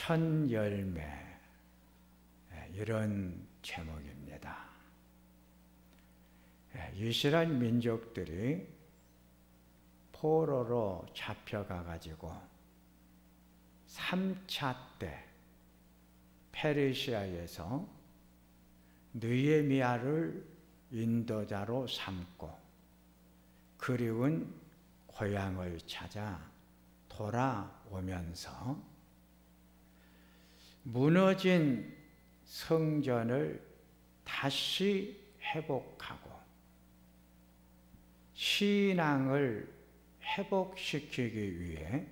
천 열매, 이런 제목입니다. 이스라엘 민족들이 포로로 잡혀가가지고 3차 때 페르시아에서 느헤미야를 인도자로 삼고 그리운 고향을 찾아 돌아오면서 무너진 성전을 다시 회복하고 신앙을 회복시키기 위해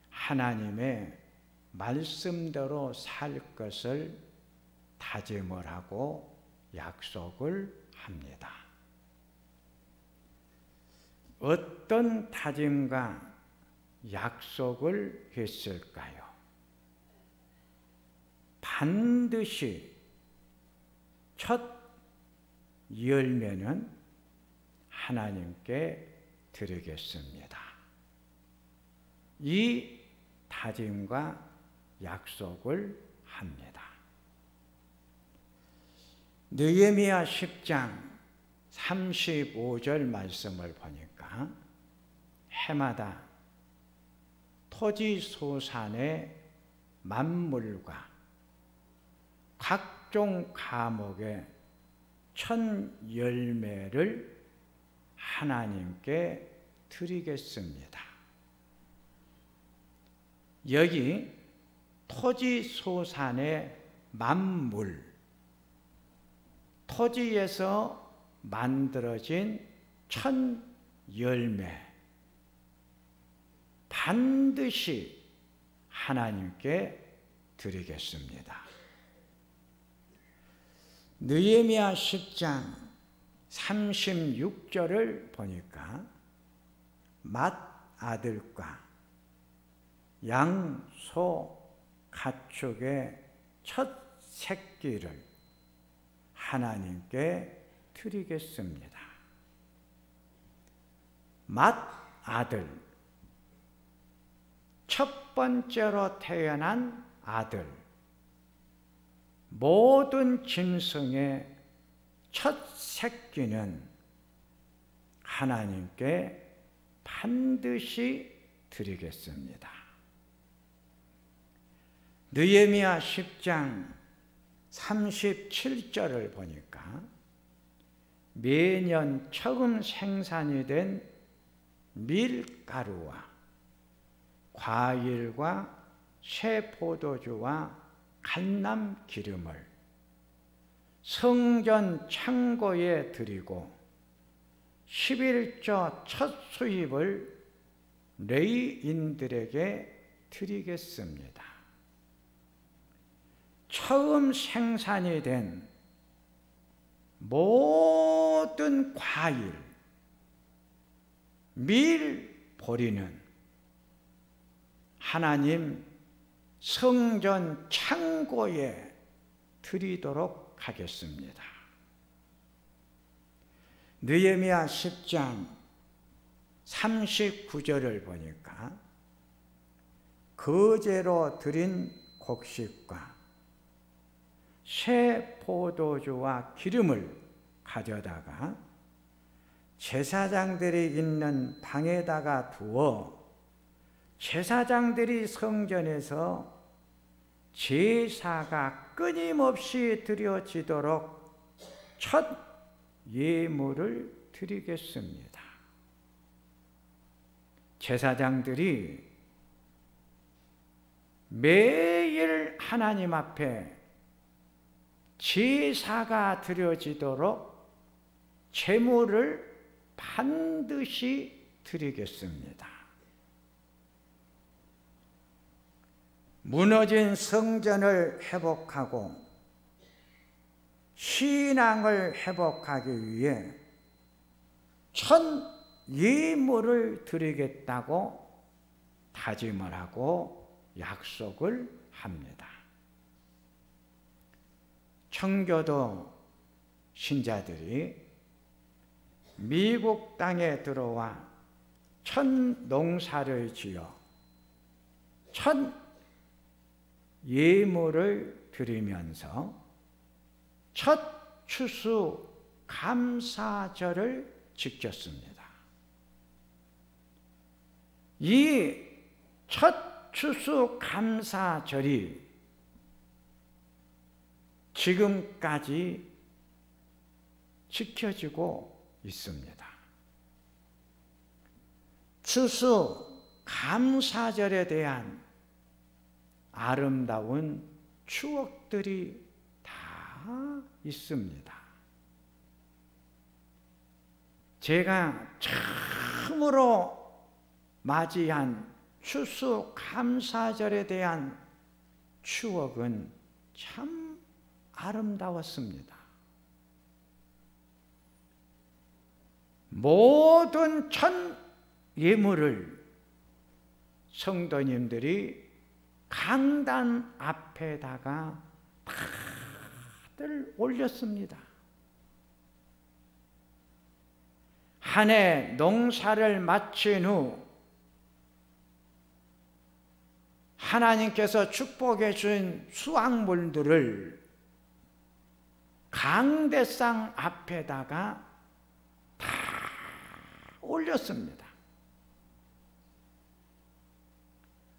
하나님의 말씀대로 살 것을 다짐을 하고 약속을 합니다. 어떤 다짐과 약속을 했을까요? 반드시 첫 열매는 하나님께 드리겠습니다. 이 다짐과 약속을 합니다. 느헤미야 10장 35절 말씀을 보니까 해마다 토지 소산의 만물과 각종 과목의 첫 열매를 하나님께 드리겠습니다. 여기 토지 소산의 만물, 토지에서 만들어진 첫 열매, 반드시 하나님께 드리겠습니다. 느헤미야 10장 36절을 보니까 맏아들과 양, 소, 가축의 첫 새끼를 하나님께 드리겠습니다. 맏아들, 첫 번째로 태어난 아들, 모든 짐승의 첫 새끼는 하나님께 반드시 드리겠습니다. 느헤미야 10장 37절을 보니까 매년 처음 생산이 된 밀가루와 과일과 새 포도주와 감람 기름을 성전 창고에 드리고 11조 첫 수입을 레위인들에게 드리겠습니다. 처음 생산이 된 모든 과일, 밀보리는 하나님 성전 창고에 드리도록 하겠습니다. 느헤미야 10장 39절을 보니까 거제로 드린 곡식과 새 포도주와 기름을 가져다가 제사장들이 있는 방에다가 두어 제사장들이 성전에서 제사가 끊임없이 드려지도록 첫 예물을 드리겠습니다. 제사장들이 매일 하나님 앞에 제사가 드려지도록 제물을 반드시 드리겠습니다. 무너진 성전을 회복하고 신앙을 회복하기 위해 첫 예물을 드리겠다고 다짐을 하고 약속을 합니다. 청교도 신자들이 미국 땅에 들어와 첫 농사를 지어 첫 예물을 드리면서 첫 추수 감사절을 지켰습니다. 이 첫 추수 감사절이 지금까지 지켜지고 있습니다. 추수 감사절에 대한 아름다운 추억들이 다 있습니다. 제가 처음으로 맞이한 추수 감사절에 대한 추억은 참 아름다웠습니다. 모든 천 예물을 성도님들이 강단 앞에다가 다들 올렸습니다. 한 해 농사를 마친 후 하나님께서 축복해 준 수확물들을 강대상 앞에다가 다 올렸습니다.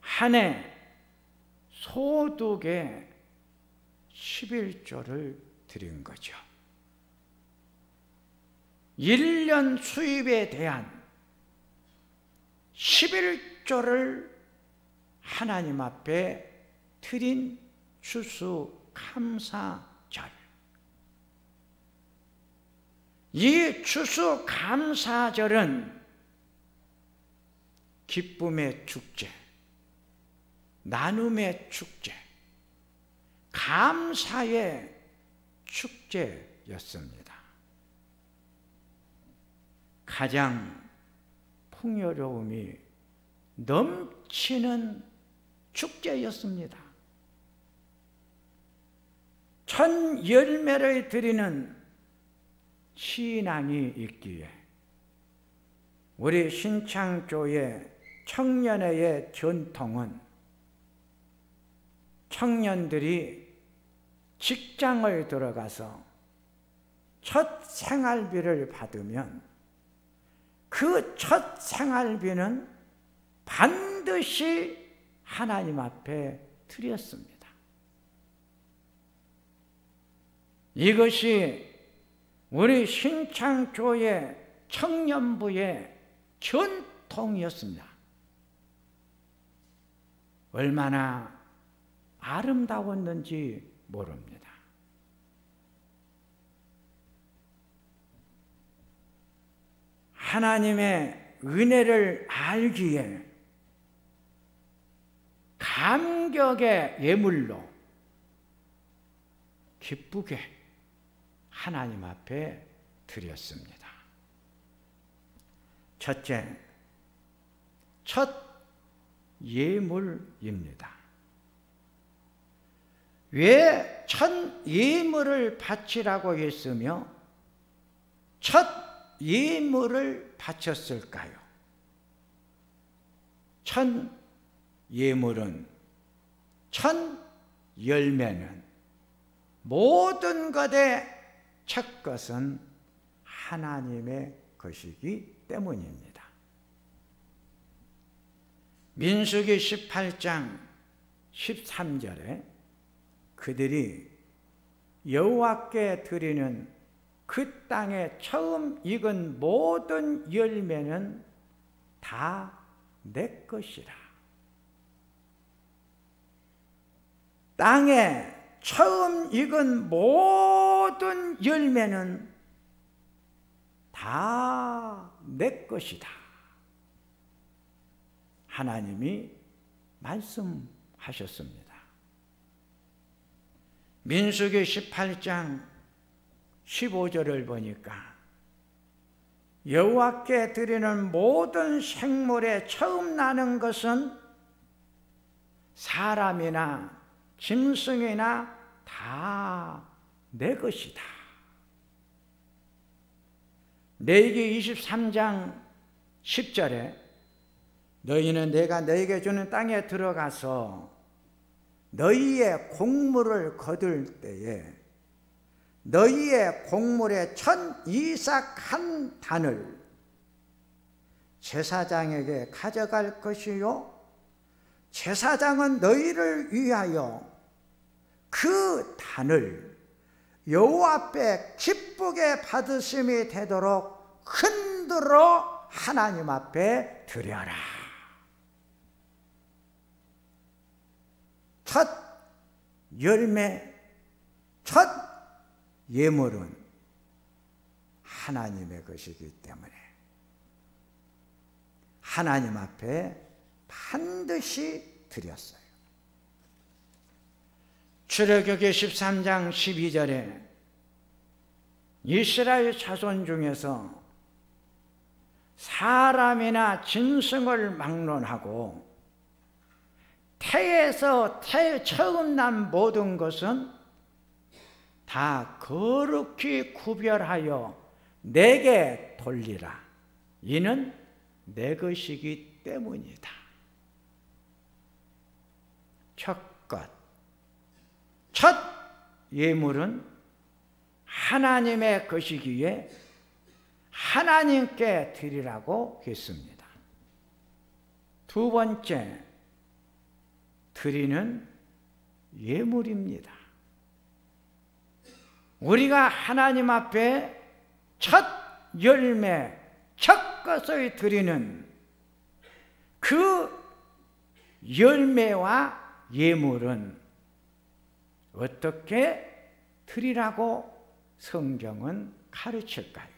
한 해 소득의 11조를 드린 거죠. 1년 수입에 대한 11조를 하나님 앞에 드린 추수 감사절. 이 추수 감사절은 기쁨의 축제, 나눔의 축제, 감사의 축제였습니다. 가장 풍요로움이 넘치는 축제였습니다. 천 열매를 드리는 신앙이 있기에 우리 신창교회 청년회의 전통은 청년들이 직장을 들어가서 첫 생활비를 받으면 그 첫 생활비는 반드시 하나님 앞에 드렸습니다. 이것이 우리 신창교회 청년부의 전통이었습니다. 얼마나 아름다웠는지 모릅니다. 하나님의 은혜를 알기에 감격의 예물로 기쁘게 하나님 앞에 드렸습니다. 첫째, 첫 예물입니다. 왜 첫 예물을 바치라고 했으며 첫 예물을 바쳤을까요? 첫 예물은, 첫 열매는 모든 것의 첫 것은 하나님의 것이기 때문입니다. 민수기 18장 13절에 그들이 여호와께 드리는 그 땅에 처음 익은 모든 열매는 다 내 것이라. 땅에 처음 익은 모든 열매는 다 내 것이다. 하나님이 말씀하셨습니다. 민수기 18장 15절을 보니까 여호와께 드리는 모든 생물에 처음 나는 것은 사람이나 짐승이나 다 내 것이다. 레위기 23장 10절에 너희는 내가 너희에게 주는 땅에 들어가서 너희의 곡물을 거둘 때에 너희의 곡물의 첫 이삭 한 단을 제사장에게 가져갈 것이요 제사장은 너희를 위하여 그 단을 여호와 앞에 기쁘게 받으심이 되도록 흔들어 하나님 앞에 드려라. 첫 열매, 첫 예물은 하나님의 것이기 때문에 하나님 앞에 반드시 드렸어요. 출애굽기 13장 12절에 이스라엘 자손 중에서 사람이나 짐승을 막론하고 태에서 처음 난 모든 것은 다 거룩히 구별하여 내게 돌리라. 이는 내 것이기 때문이다. 첫 것, 첫 예물은 하나님의 것이기에 하나님께 드리라고 했습니다. 두 번째, 드리는 예물입니다. 우리가 하나님 앞에 첫 열매, 첫 것을 드리는 그 열매와 예물은 어떻게 드리라고 성경은 가르칠까요?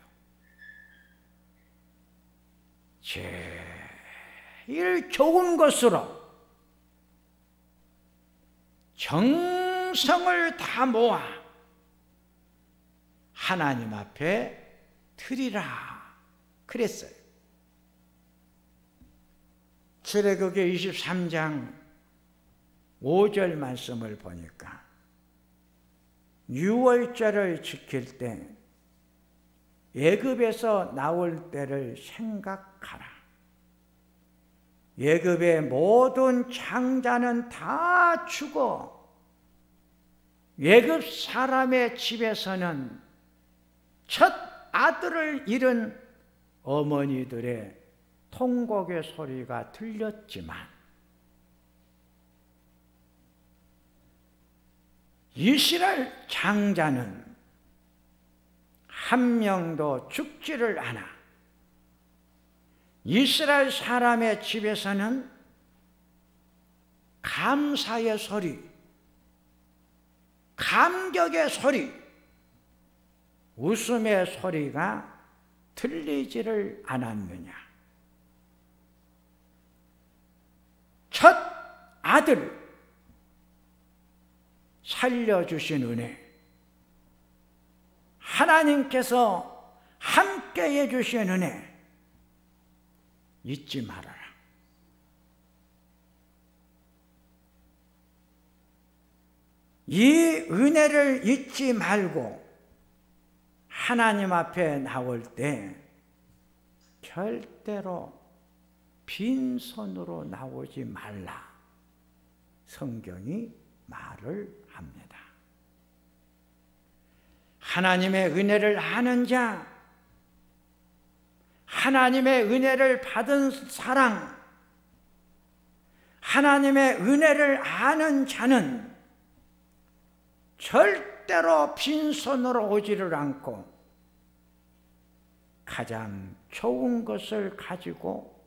제일 좋은 것으로 정성을 다 모아 하나님 앞에 드리라 그랬어요. 출애굽기 23장 5절 말씀을 보니까 유월절을 지킬 때 애굽에서 나올 때를 생각하라. 애굽의 모든 장자는 다 죽어 애굽 사람의 집에서는 첫 아들을 잃은 어머니들의 통곡의 소리가 들렸지만 이스라엘 장자는 한 명도 죽지를 않아. 이스라엘 사람의 집에서는 감사의 소리, 감격의 소리, 웃음의 소리가 들리지를 않았느냐. 첫 아들 살려주신 은혜, 하나님께서 함께 해주신 은혜 잊지 말아라. 이 은혜를 잊지 말고 하나님 앞에 나올 때 절대로 빈손으로 나오지 말라. 성경이 말을 합니다. 하나님의 은혜를 아는 자, 하나님의 은혜를 받은 사랑, 하나님의 은혜를 아는 자는 절대로 빈손으로 오지를 않고 가장 좋은 것을 가지고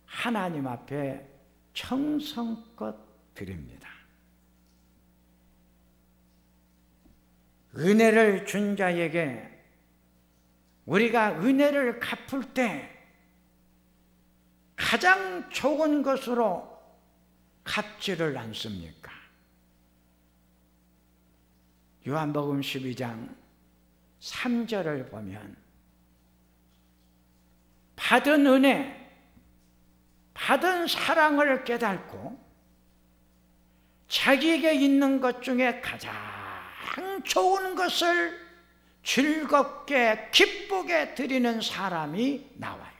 하나님 앞에 정성껏 드립니다. 은혜를 준 자에게 우리가 은혜를 갚을 때 가장 좋은 것으로 갚지를 않습니까? 요한복음 12장 3절을 보면 받은 은혜, 받은 사랑을 깨닫고 자기에게 있는 것 중에 가장 좋은 것을 즐겁게 기쁘게 드리는 사람이 나와요.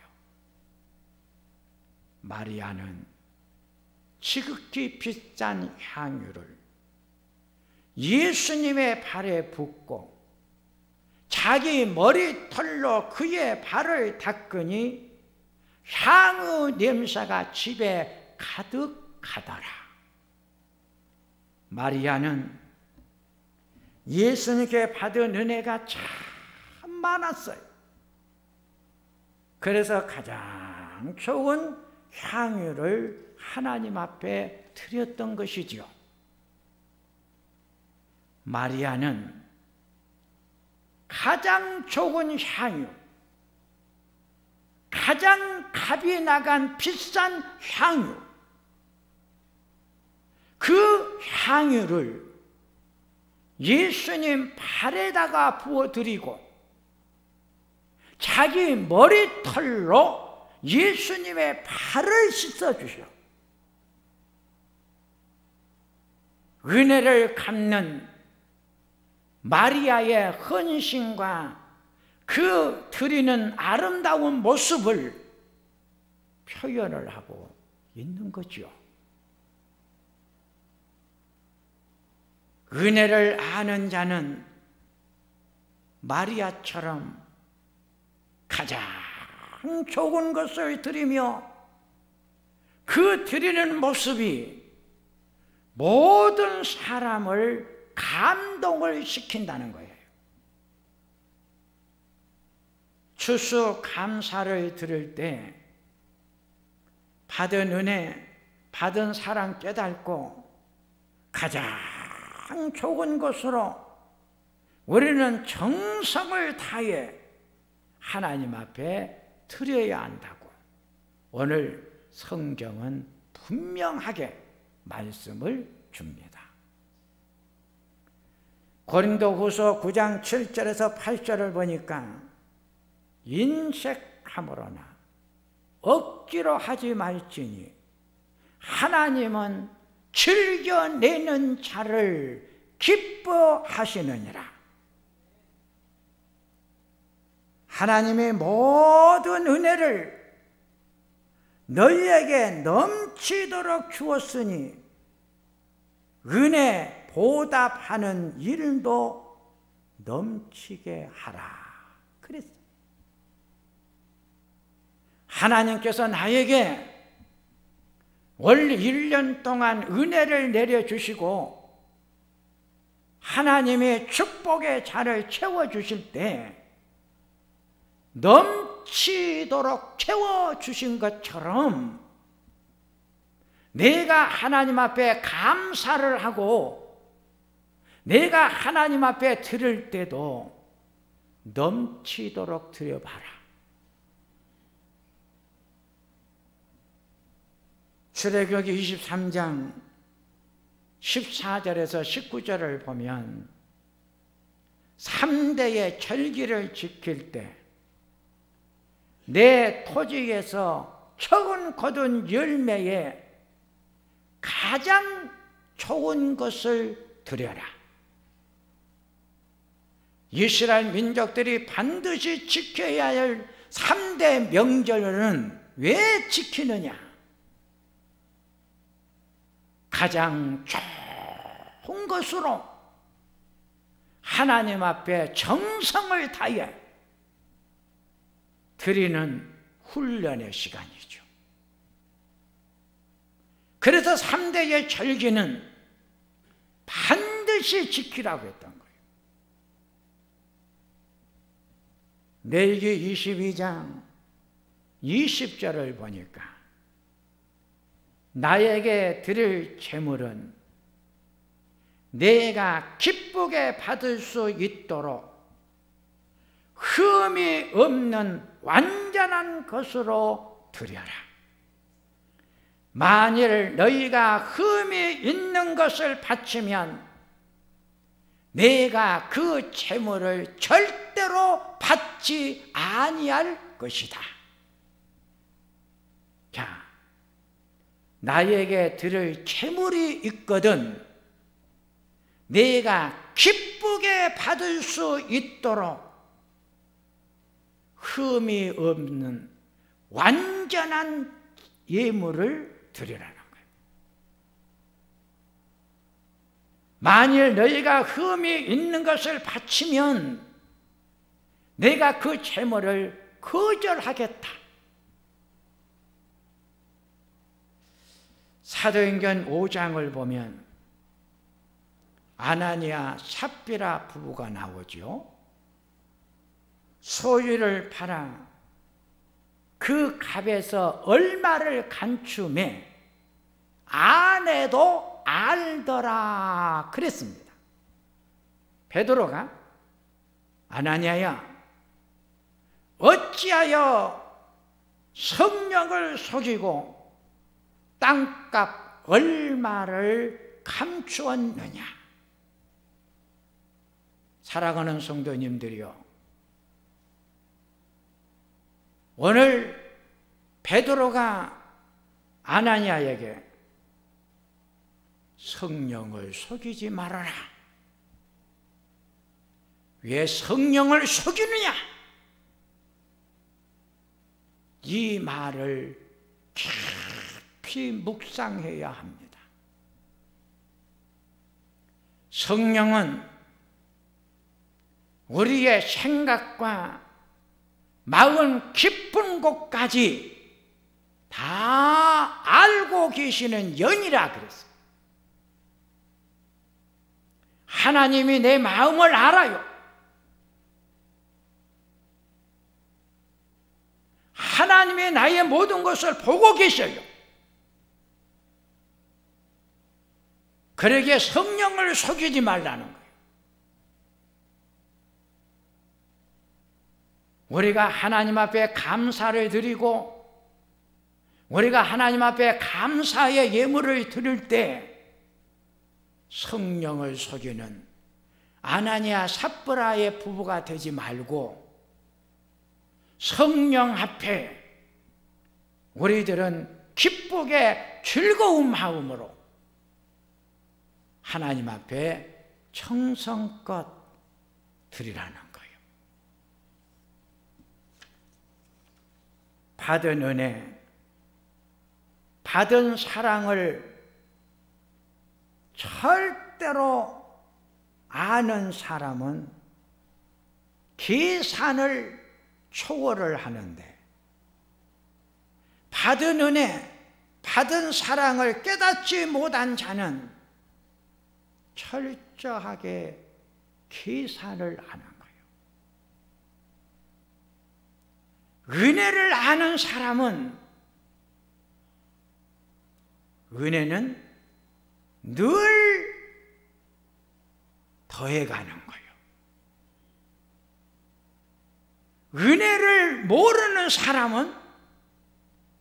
마리아는 지극히 비싼 향유를 예수님의 발에 붓고 자기 머리털로 그의 발을 닦으니 향의 냄새가 집에 가득하더라. 마리아는 예수님께 받은 은혜가 참 많았어요. 그래서 가장 좋은 향유를 하나님 앞에 드렸던 것이지요. 마리아는 가장 좋은 향유, 가장 값이 나간 비싼 향유, 그 향유를 예수님 발에다가 부어드리고 자기 머리털로 예수님의 발을 씻어주셔. 은혜를 갚는 마리아의 헌신과 그 드리는 아름다운 모습을 표현을 하고 있는 거죠. 은혜를 아는 자는 마리아처럼 가장 좋은 것을 드리며 그 드리는 모습이 모든 사람을 감동을 시킨다는 거예요. 추수감사를 드릴 때 받은 은혜, 받은 사랑 깨닫고 가장 좋은 것으로 우리는 정성을 다해 하나님 앞에 드려야 한다고 오늘 성경은 분명하게 말씀을 줍니다. 고린도후서 9장 7절에서 8절을 보니까 인색함으로나 억지로 하지 말지니 하나님은 즐겨내는 자를 기뻐하시느니라. 하나님의 모든 은혜를 너희에게 넘치도록 주었으니 은혜 보답하는 일도 넘치게 하라. 그랬어요. 하나님께서 나에게 올 1년 동안 은혜를 내려주시고 하나님의 축복의 잔을 채워주실 때 넘치도록 채워주신 것처럼 내가 하나님 앞에 감사를 하고 내가 하나님 앞에 드릴 때도 넘치도록 드려봐라. 출애굽기 23장 14절에서 19절을 보면 3대의 절기를 지킬 때 내 토지에서 처음 거둔 열매에 가장 좋은 것을 드려라. 이스라엘 민족들이 반드시 지켜야 할 3대 명절은 왜 지키느냐? 가장 좋은 것으로 하나님 앞에 정성을 다해 드리는 훈련의 시간이죠. 그래서 3대의 절기는 반드시 지키라고 했던 거예요. 레위기 22장 20절을 보니까 나에게 드릴 제물은 내가 기쁘게 받을 수 있도록 흠이 없는 완전한 것으로 드려라. 만일 너희가 흠이 있는 것을 바치면 내가 그 제물을 절대로 받지 아니할 것이다. 자, 나에게 드릴 제물이 있거든 내가 기쁘게 받을 수 있도록 흠이 없는 완전한 예물을 드리라는 거예요. 만일 너희가 흠이 있는 것을 바치면 내가 그 제물을 거절하겠다. 사도행전 5장을 보면 아나니아 삽비라 부부가 나오죠. 소유를 팔아 그 값에서 얼마를 간춤해 아내도 알더라 그랬습니다. 베드로가 아나니아야 어찌하여 성령을 속이고 땅값 얼마를 감추었느냐. 사랑하는 성도님들이요, 오늘 베드로가 아나니아에게 성령을 속이지 말아라. 왜 성령을 속이느냐? 이 말을 깊이 묵상해야 합니다. 성령은 우리의 생각과 마음 깊은 곳까지 다 알고 계시는 영이라 그랬어요. 하나님이 내 마음을 알아요. 하나님이 나의 모든 것을 보고 계셔요. 그러기에 성령을 속이지 말라는 거예요. 우리가 하나님 앞에 감사를 드리고 우리가 하나님 앞에 감사의 예물을 드릴 때 성령을 속이는 아나니아 삽비라의 부부가 되지 말고 성령 앞에 우리들은 기쁘게 즐거운 마음으로 하나님 앞에 청성껏 드리라는 거예요. 받은 은혜, 받은 사랑을 절대로 아는 사람은 계산을 초월을 하는데, 받은 은혜, 받은 사랑을 깨닫지 못한 자는 철저하게 계산을 하는 거예요. 은혜를 아는 사람은 은혜는 늘 더해가는 거예요. 은혜를 모르는 사람은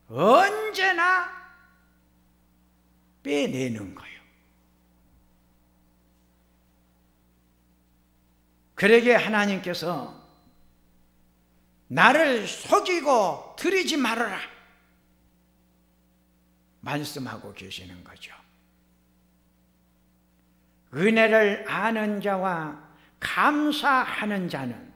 언제나 빼내는 거예요. 그러기에 하나님께서 나를 속이고 드리지 말아라 말씀하고 계시는 거죠. 은혜를 아는 자와 감사하는 자는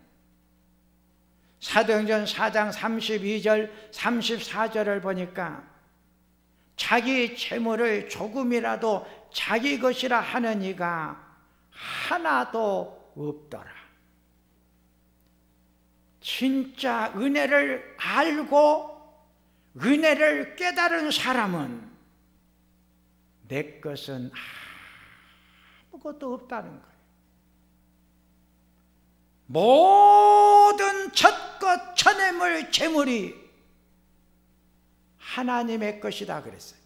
사도행전 4장 32절 34절을 보니까 자기 재물을 조금이라도 자기 것이라 하는 이가 하나도 없더라. 진짜 은혜를 알고 은혜를 깨달은 사람은 내 것은 아무것도 없다는 거예요. 모든 첫것 천해물 재물이 하나님의 것이다 그랬어요.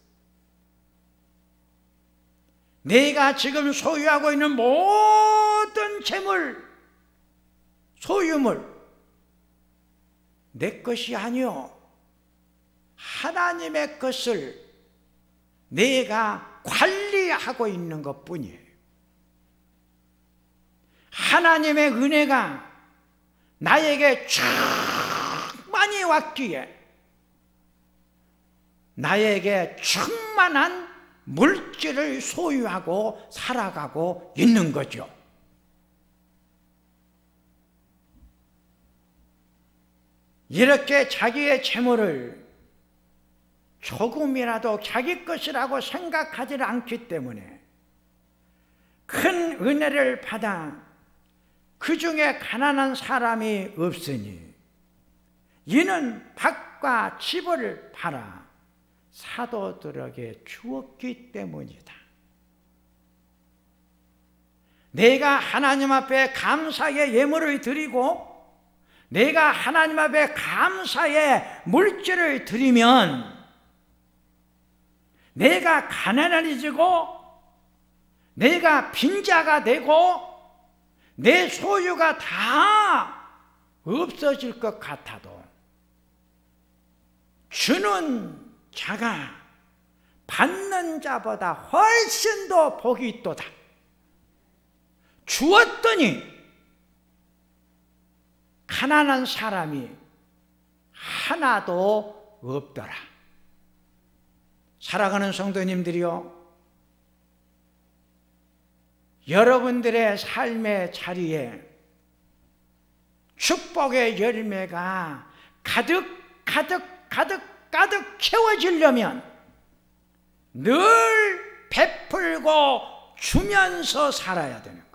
내가 지금 소유하고 있는 모든 재물, 소유물 내 것이 아니요 하나님의 것을 내가 관리하고 있는 것뿐이에요. 하나님의 은혜가 나에게 충만히 왔기에 나에게 충만한 물질을 소유하고 살아가고 있는 거죠. 이렇게 자기의 재물을 조금이라도 자기 것이라고 생각하지 않기 때문에 큰 은혜를 받아 그 중에 가난한 사람이 없으니 이는 밭과 집을 팔아 사도들에게 주었기 때문이다. 내가 하나님 앞에 감사의 예물을 드리고 내가 하나님 앞에 감사의 물질을 드리면 내가 가난해지고 내가 빈자가 되고 내 소유가 다 없어질 것 같아도 주는 자가 받는 자보다 훨씬 더 복이 있도다. 주었더니 가난한 사람이 하나도 없더라. 사랑하는 성도님들이요, 여러분들의 삶의 자리에 축복의 열매가 가득 채워지려면 늘 베풀고 주면서 살아야 되는 거예요.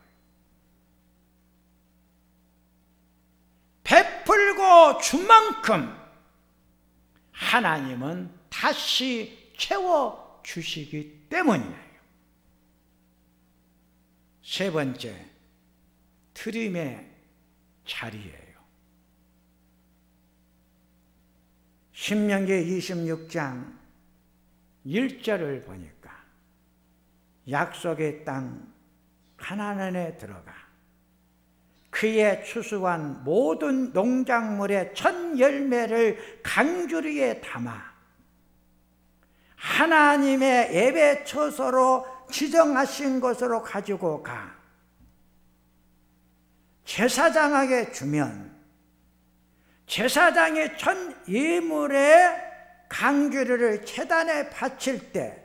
베풀고 준 만큼 하나님은 다시 채워주시기 때문이에요. 세 번째, 트림의 자리예요. 신명기 26장 1절을 보니까 약속의 땅 가나안에 들어가 그의 추수한 모든 농작물의 첫 열매를 강주리에 담아 하나님의 예배 처소로 지정하신 것으로 가지고 가 제사장에게 주면 제사장의 첫 예물의 강주리를 제단에 바칠 때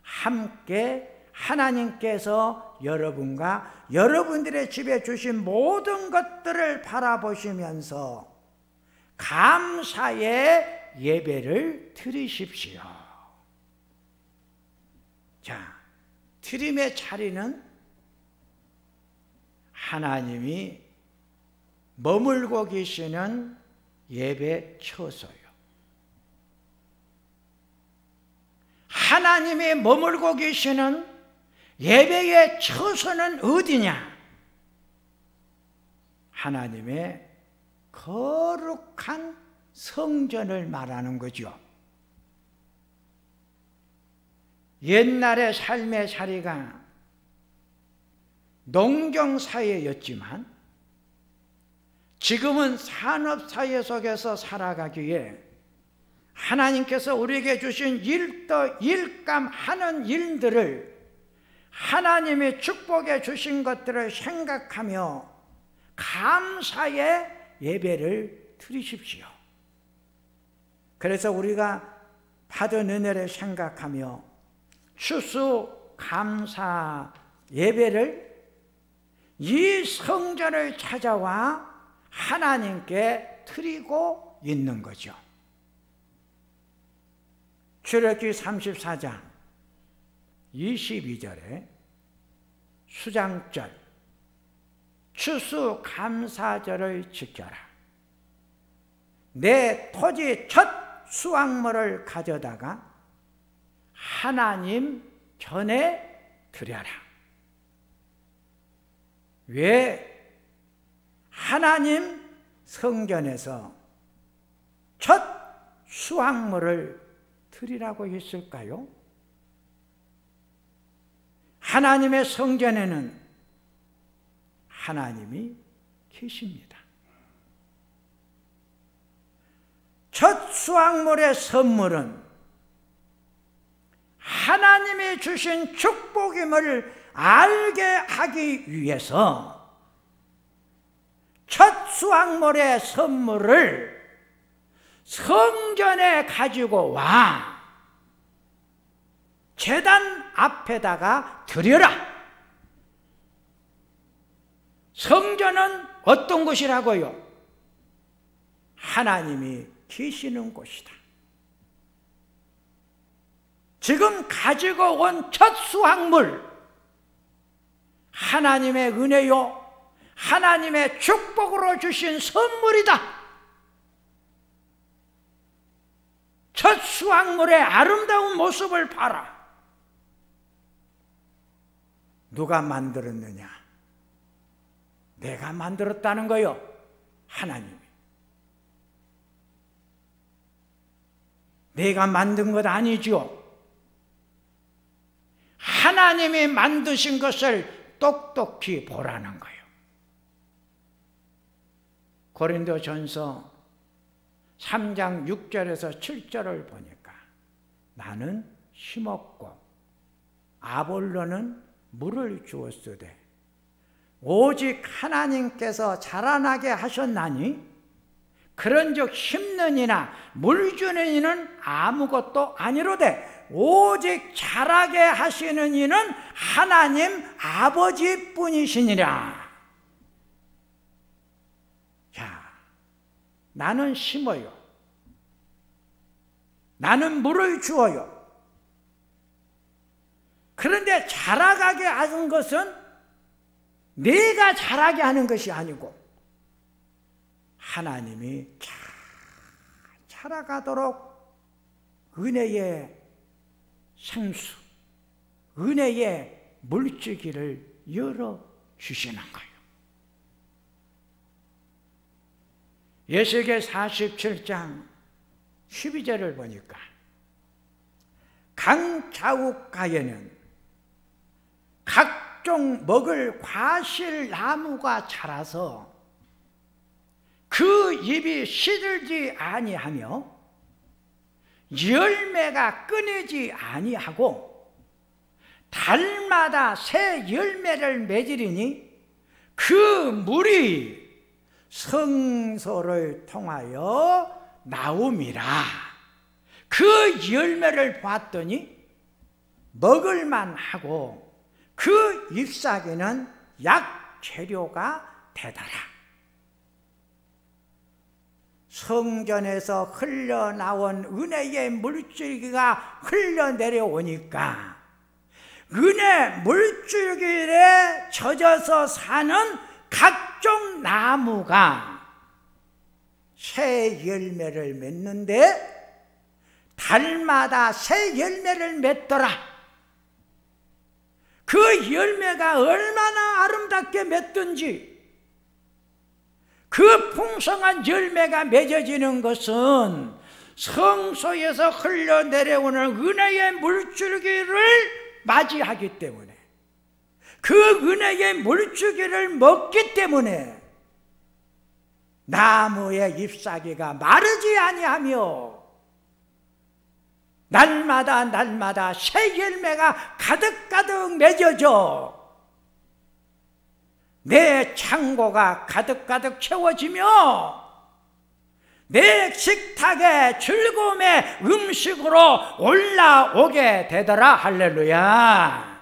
함께 하나님께서 여러분과 여러분들의 집에 주신 모든 것들을 바라보시면서 감사의 예배를 드리십시오. 자, 트림의 자리는 하나님이 머물고 계시는 예배 처소요. 하나님이 머물고 계시는 예배의 처소는 어디냐? 하나님의 거룩한 성전을 말하는 거죠. 옛날의 삶의 자리가 농경사회였지만 지금은 산업사회 속에서 살아가기에 하나님께서 우리에게 주신 일도 일감하는 일들을 하나님의 축복해 주신 것들을 생각하며 감사의 예배를 드리십시오. 그래서 우리가 받은 은혜를 생각하며 추수 감사 예배를 이 성전을 찾아와 하나님께 드리고 있는 거죠. 출애굽기 34장 22절에 수장절 추수 감사절을 지켜라. 내 토지 첫 수확물을 가져다가 하나님 전에 드려라. 왜 하나님 성전에서 첫 수확물을 드리라고 했을까요? 하나님의 성전에는 하나님이 계십니다. 첫 수확물의 선물은 하나님이 주신 축복임을 알게 하기 위해서 첫 수확물의 선물을 성전에 가지고 와 제단 앞에다가 드려라. 성전은 어떤 곳이라고요? 하나님이 계시는 곳이다. 지금 가지고 온 첫 수확물 하나님의 은혜요, 하나님의 축복으로 주신 선물이다. 첫 수확물의 아름다운 모습을 봐라. 누가 만들었느냐? 내가 만들었다는 거요. 하나님이. 내가 만든 것 아니죠. 하나님이 만드신 것을 똑똑히 보라는 거예요. 고린도전서 3장 6절에서 7절을 보니까 나는 심었고 아볼로는 물을 주었으되 오직 하나님께서 자라나게 하셨나니 그런즉 심는 이나 물 주는 이는 아무것도 아니로되 오직 자라게 하시는 이는 하나님 아버지뿐이시니라. 자, 나는 심어요. 나는 물을 주어요. 그런데 자라가게 하는 것은 내가 자라게 하는 것이 아니고 하나님이 잘 자라가도록 은혜의 생수, 은혜의 물주기를 열어주시는 거예요. 에스겔 47장 12절을 보니까 강 좌우가에는 각종 먹을 과실 나무가 자라서 그 잎이 시들지 아니하며 열매가 끊이지 아니하고 달마다 새 열매를 맺으리니 그 물이 성소를 통하여 나옴이라. 그 열매를 봤더니 먹을만 하고 그 잎사귀는 약재료가 되더라. 성전에서 흘러나온 은혜의 물줄기가 흘러내려오니까 은혜 물줄기에 젖어서 사는 각종 나무가 새 열매를 맺는데 달마다 새 열매를 맺더라. 그 열매가 얼마나 아름답게 맺든지 그 풍성한 열매가 맺어지는 것은 성소에서 흘러내려오는 은혜의 물줄기를 맞이하기 때문에 그 은혜의 물줄기를 먹기 때문에 나무의 잎사귀가 마르지 아니하며 날마다 새 열매가 가득가득 맺어져 내 창고가 가득가득 채워지며 내 식탁에 즐거움의 음식으로 올라오게 되더라. 할렐루야.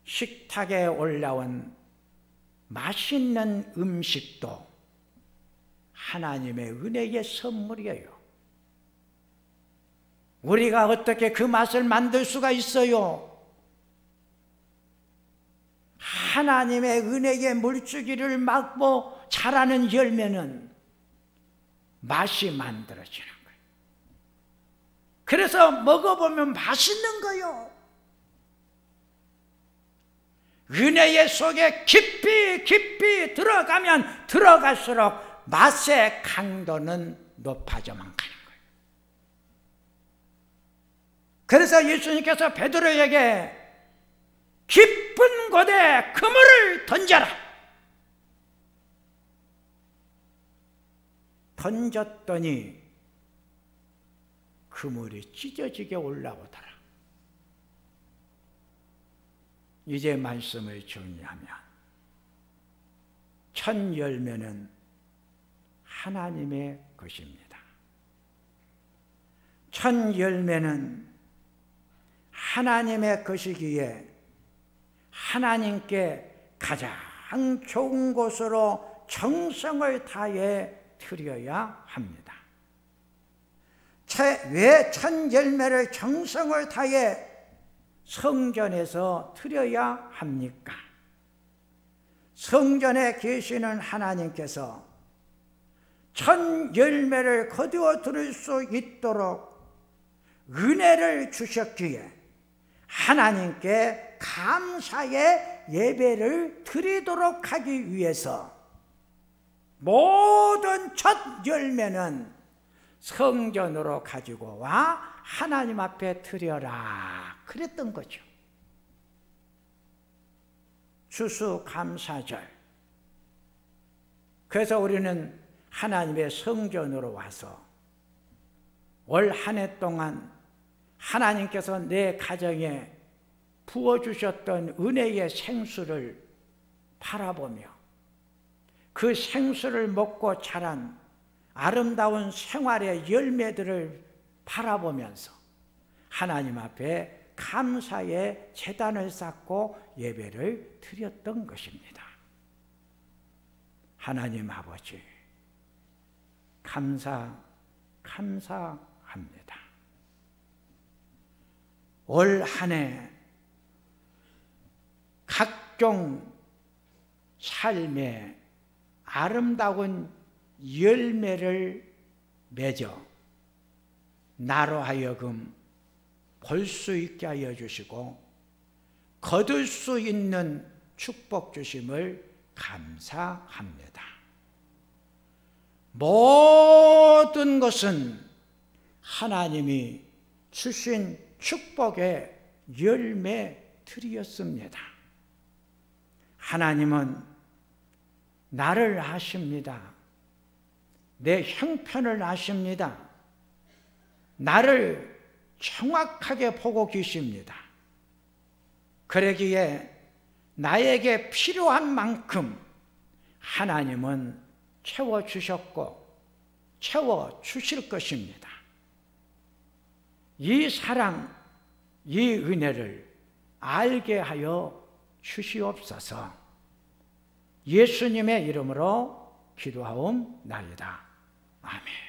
식탁에 올라온 맛있는 음식도 하나님의 은혜의 선물이에요. 우리가 어떻게 그 맛을 만들 수가 있어요? 하나님의 은혜의 물주기를 막고 자라는 열매는 맛이 만들어지는 거예요. 그래서 먹어보면 맛있는 거예요. 은혜의 속에 깊이 들어가면 들어갈수록 맛의 강도는 높아져만 가는 거예요. 그래서 예수님께서 베드로에게 깊은 곳에 그물을 던져라. 던졌더니 그물이 찢어지게 올라오더라. 이제 말씀을 정리하면 첫 열매는 하나님의 것입니다. 첫 열매는 하나님의 것이기에 하나님께 가장 좋은 곳으로 정성을 다해 드려야 합니다. 왜 첫 열매를 정성을 다해 성전에서 드려야 합니까? 성전에 계시는 하나님께서 천 열매를 거두어 들을 수 있도록 은혜를 주셨기에 하나님께 감사의 예배를 드리도록 하기 위해서 모든 첫 열매는 성전으로 가지고 와 하나님 앞에 드려라 그랬던 거죠. 추수감사절. 그래서 우리는 하나님의 성전으로 와서 올 한 해 동안 하나님께서 내 가정에 부어주셨던 은혜의 생수를 바라보며 그 생수를 먹고 자란 아름다운 생활의 열매들을 바라보면서 하나님 앞에 감사의 제단을 쌓고 예배를 드렸던 것입니다. 하나님 아버지, 감사합니다. 올 한 해 각종 삶의 아름다운 열매를 맺어 나로 하여금 볼 수 있게 하여 주시고 거둘 수 있는 축복 주심을 감사합니다. 모든 것은 하나님이 주신 축복의 열매들이었습니다. 하나님은 나를 아십니다. 내 형편을 아십니다. 나를 정확하게 보고 계십니다. 그러기에 나에게 필요한 만큼 하나님은 채워주셨고 채워주실 것입니다. 이 사랑, 이 은혜를 알게 하여 주시옵소서. 예수님의 이름으로 기도하옵나이다. 아멘.